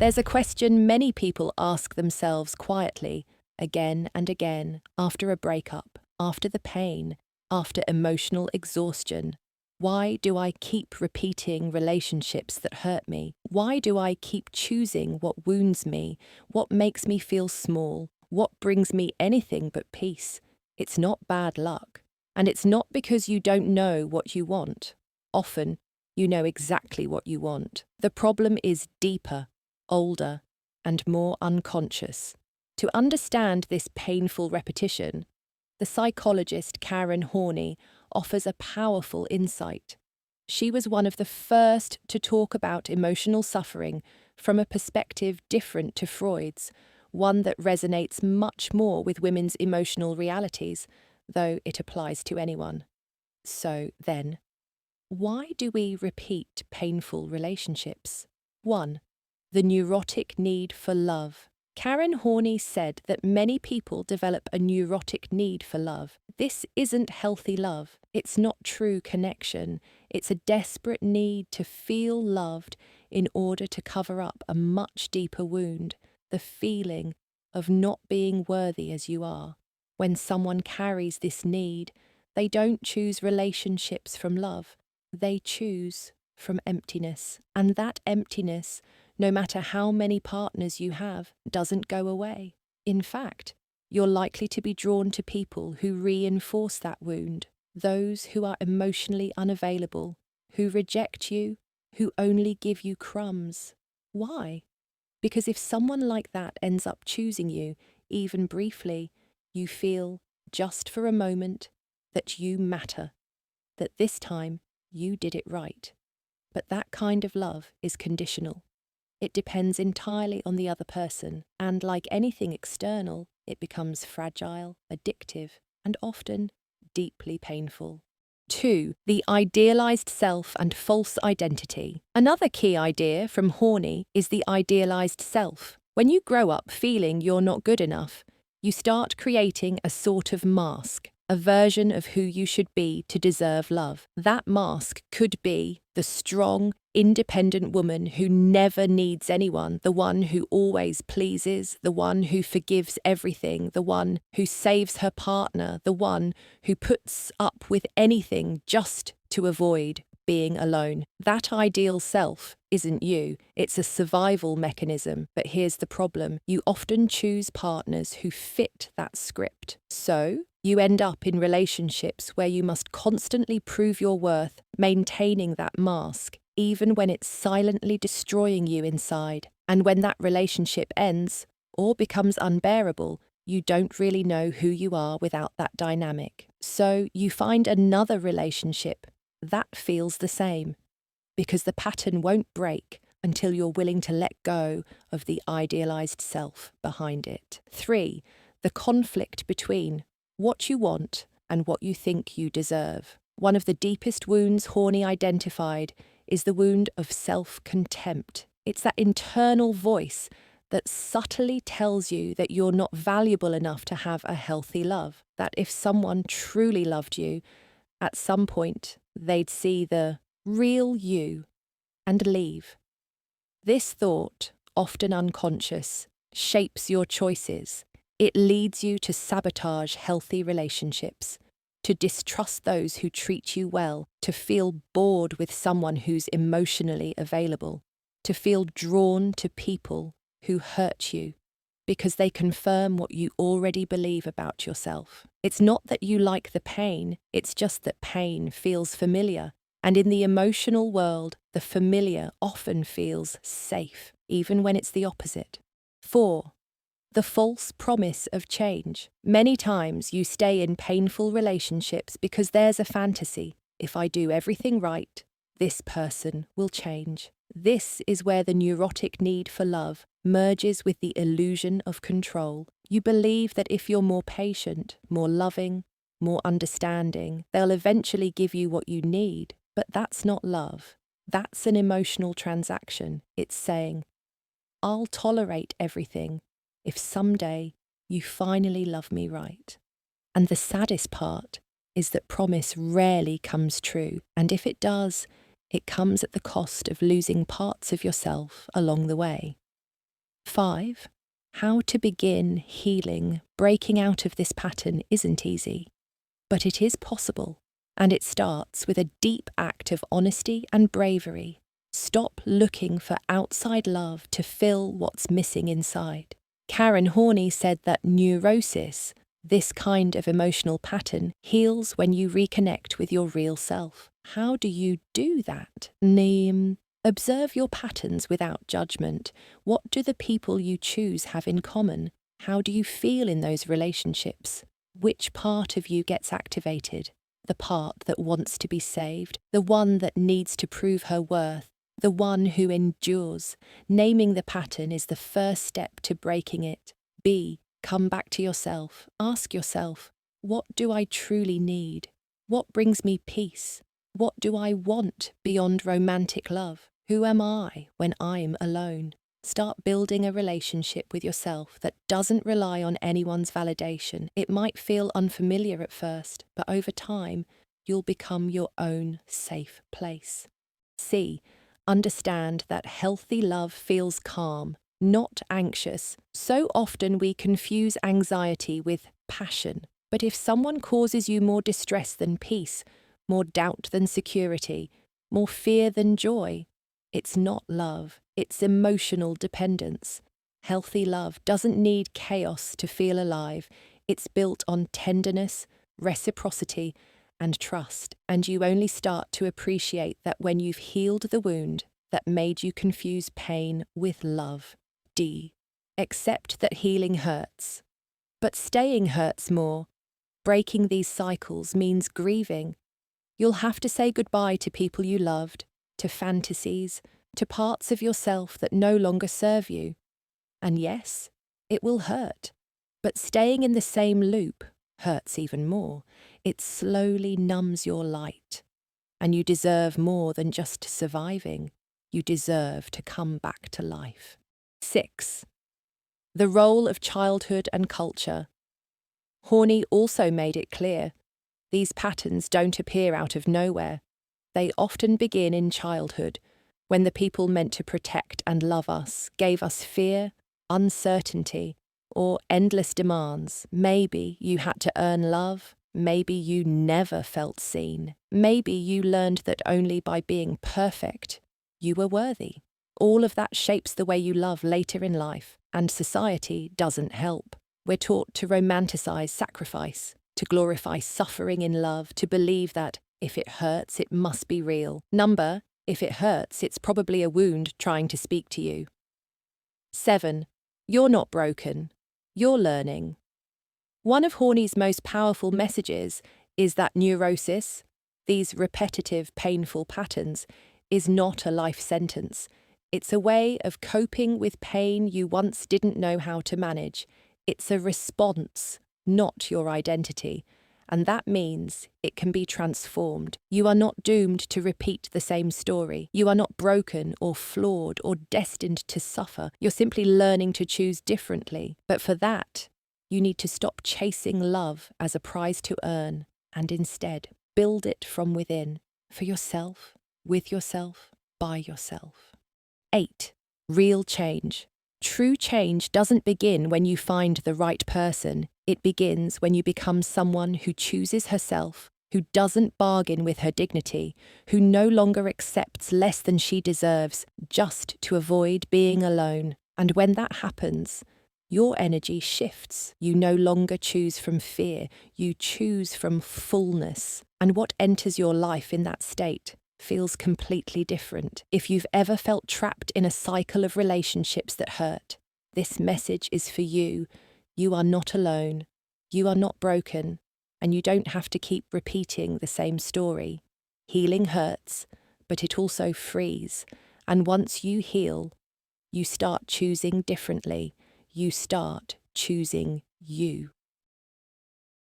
There's a question many people ask themselves quietly, again and again, after a breakup, after the pain, after emotional exhaustion. Why do I keep repeating relationships that hurt me? Why do I keep choosing what wounds me, what makes me feel small, what brings me anything but peace? It's not bad luck. And it's not because you don't know what you want. Often, you know exactly what you want. The problem is deeper, older, and more unconscious. To understand this painful repetition, the psychologist Karen Horney offers a powerful insight. She was one of the first to talk about emotional suffering from a perspective different to Freud's, one that resonates much more with women's emotional realities, though it applies to anyone. So then, why do we repeat painful relationships? 1. The neurotic need for love. Karen Horney said that many people develop a neurotic need for love. This isn't healthy love. It's not true connection. It's a desperate need to feel loved in order to cover up a much deeper wound, the feeling of not being worthy as you are. When someone carries this need, they don't choose relationships from love. They choose from emptiness. And that emptiness, no matter how many partners you have, doesn't go away. In fact, you're likely to be drawn to people who reinforce that wound, those who are emotionally unavailable, who reject you, who only give you crumbs. Why? Because if someone like that ends up choosing you, even briefly, you feel, just for a moment, that you matter, that this time you did it right. But that kind of love is conditional. It depends entirely on the other person, and like anything external, it becomes fragile, addictive, and often deeply painful. 2. The idealized self and false identity. Another key idea from Horney is the idealized self. When you grow up feeling you're not good enough, you start creating a sort of mask, a version of who you should be to deserve love. That mask could be the strong, independent woman who never needs anyone, the one who always pleases, the one who forgives everything, the one who saves her partner, the one who puts up with anything just to avoid being alone. That ideal self isn't you. It's a survival mechanism. But here's the problem. You often choose partners who fit that script. So you end up in relationships where you must constantly prove your worth, maintaining that mask, even when it's silently destroying you inside. And when that relationship ends, or becomes unbearable, you don't really know who you are without that dynamic. So you find another relationship that feels the same, because the pattern won't break until you're willing to let go of the idealized self behind it. 3. The conflict between what you want and what you think you deserve. One of the deepest wounds Horney identified is the wound of self-contempt. It's that internal voice that subtly tells you that you're not valuable enough to have a healthy love, that if someone truly loved you, at some point they'd see the real you and leave. This thought, often unconscious, shapes your choices. It leads you to sabotage healthy relationships, to distrust those who treat you well, to feel bored with someone who's emotionally available, to feel drawn to people who hurt you because they confirm what you already believe about yourself. It's not that you like the pain, it's just that pain feels familiar. And in the emotional world, the familiar often feels safe, even when it's the opposite. 4. The false promise of change. Many times you stay in painful relationships because there's a fantasy. If I do everything right, this person will change. This is where the neurotic need for love merges with the illusion of control. You believe that if you're more patient, more loving, more understanding, they'll eventually give you what you need. But that's not love. That's an emotional transaction. It's saying, I'll tolerate everything if someday you finally love me right. And the saddest part is that promise rarely comes true. And if it does, it comes at the cost of losing parts of yourself along the way. 5. How to begin healing. Breaking out of this pattern isn't easy, but it is possible, and it starts with a deep act of honesty and bravery. Stop looking for outside love to fill what's missing inside. Karen Horney said that neurosis, this kind of emotional pattern, heals when you reconnect with your real self. How do you do that? Observe your patterns without judgment. What do the people you choose have in common? How do you feel in those relationships? Which part of you gets activated? The part that wants to be saved, the one that needs to prove her worth, the one who endures. Naming the pattern is the first step to breaking it. Come back to yourself. Ask yourself, what do I truly need? What brings me peace? What do I want beyond romantic love? Who am I when I'm alone? Start building a relationship with yourself that doesn't rely on anyone's validation. It might feel unfamiliar at first, but over time, you'll become your own safe place. Understand that healthy love feels calm, not anxious. So often we confuse anxiety with passion. But if someone causes you more distress than peace, more doubt than security, more fear than joy, it's not love, it's emotional dependence. Healthy love doesn't need chaos to feel alive. It's built on tenderness, reciprocity, and trust. And you only start to appreciate that when you've healed the wound that made you confuse pain with love. Accept that healing hurts. But staying hurts more. Breaking these cycles means grieving. You'll have to say goodbye to people you loved, to fantasies, to parts of yourself that no longer serve you. And yes, it will hurt. But staying in the same loop hurts even more. It slowly numbs your light. And you deserve more than just surviving. You deserve to come back to life. 6. The role of childhood and culture. Horney also made it clear, these patterns don't appear out of nowhere. They often begin in childhood, when the people meant to protect and love us gave us fear, uncertainty, or endless demands. Maybe you had to earn love. Maybe you never felt seen. Maybe you learned that only by being perfect, you were worthy. All of that shapes the way you love later in life, and society doesn't help. We're taught to romanticize sacrifice, to glorify suffering in love, to believe that if it hurts, it must be real. If it hurts, it's probably a wound trying to speak to you. 7. You're not broken. You're learning. One of Horney's most powerful messages is that neurosis, these repetitive, painful patterns, is not a life sentence. It's a way of coping with pain you once didn't know how to manage. It's a response, not your identity. And that means it can be transformed. You are not doomed to repeat the same story. You are not broken or flawed or destined to suffer. You're simply learning to choose differently. But for that, you need to stop chasing love as a prize to earn and instead build it from within, for yourself, with yourself, by yourself. 8. Real change. True change doesn't begin when you find the right person. It begins when you become someone who chooses herself, who doesn't bargain with her dignity, who no longer accepts less than she deserves just to avoid being alone. And when that happens, your energy shifts. You no longer choose from fear, you choose from fullness. And what enters your life in that state feels completely different. If you've ever felt trapped in a cycle of relationships that hurt, this message is for you. You are not alone. You are not broken. And you don't have to keep repeating the same story. Healing hurts, but it also frees. And once you heal, you start choosing differently. You start choosing you.